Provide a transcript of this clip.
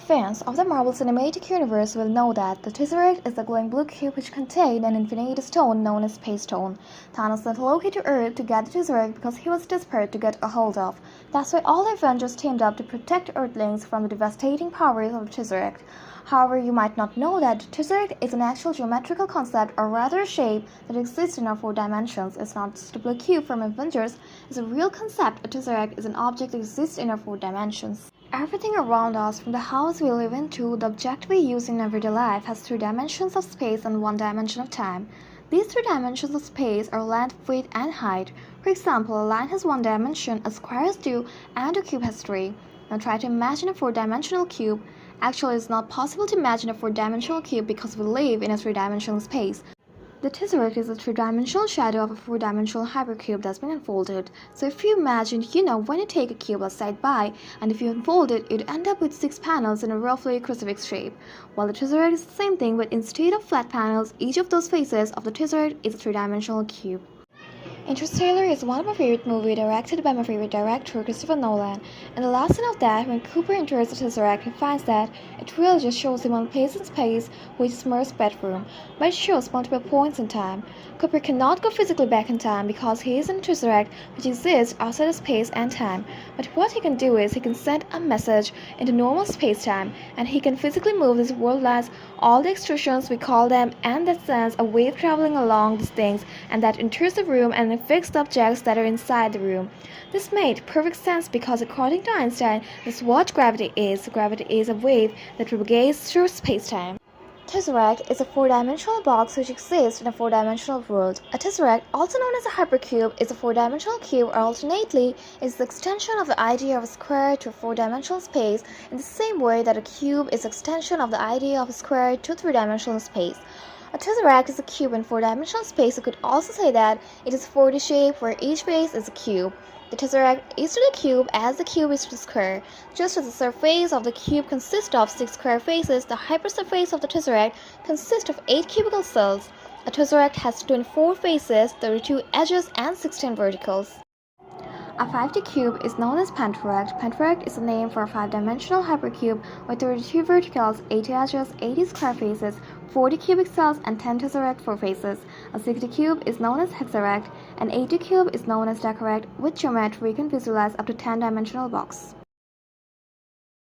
Fans of the Marvel Cinematic Universe will know that the Tesseract is the glowing blue cube which contained an infinite stone known as Space Stone. Thanos sent Loki to Earth to get the Tesseract because he was desperate to get a hold of. That's why all the Avengers teamed up to protect Earthlings from the devastating powers of the Tesseract. However, you might not know that the Tesseract is an actual geometrical concept, or rather a shape, that exists in our four dimensions. It's not just a blue cube from Avengers, it's a real concept. A Tesseract is an object that exists in our four dimensions. Everything around us, from the house we live in to the object we use in everyday life, has three dimensions of space and one dimension of time. These three dimensions of space are length, width, and height. For example, a line has one dimension, a square has two, and a cube has three. Now try to imagine a four-dimensional cube. Actually, it's not possible to imagine a four-dimensional cube because we live in a three-dimensional space. The Tesseract is a three-dimensional shadow of a four-dimensional hypercube that's been unfolded. So if you imagine, when you take a cube outside by, and if you unfold it, you'd end up with 6 panels in a roughly crucifix shape. While the Tesseract is the same thing, but instead of flat panels, each of those faces of the Tesseract is a three-dimensional cube. Interstellar is one of my favorite movies, directed by my favorite director, Christopher Nolan. And the last scene of that, when Cooper enters the Tesseract, he finds that it really just shows him one place in space, which is Murph's bedroom, but it shows multiple points in time. Cooper cannot go physically back in time because he is in the Tesseract, which exists outside of space and time. But what he can do is he can send a message into normal space-time, and he can physically move this world lines, all the extrusions we call them, and that sends a wave traveling along these things, and that enters the room and fixed objects that are inside the room. This made perfect sense because according to Einstein, that's what gravity is. Gravity is a wave that propagates through space-time. Tesseract is a four-dimensional box which exists in a four-dimensional world. A Tesseract, also known as a hypercube, is a four-dimensional cube, or alternately, is the extension of the idea of a square to a four-dimensional space in the same way that a cube is the extension of the idea of a square to a three-dimensional space. A Tesseract is a cube in four-dimensional space. You could also say that it is a 4D shape where each face is a cube. The Tesseract is to the cube as the cube is to the square. Just as the surface of the cube consists of 6 square faces, the hypersurface of the Tesseract consists of 8 cubical cells. A Tesseract has 24 faces, 32 edges, and 16 verticals. A 5D cube is known as Pentaeract. Pentaeract is a name for a 5-dimensional hypercube with 32 verticals, 80 edges, 80 square faces, 40 cubic cells, and 10 Tesseract faces. A 60 cube is known as Hexaeract. An 80 cube is known as Decaract. With geometry, we can visualize up to 10-dimensional box.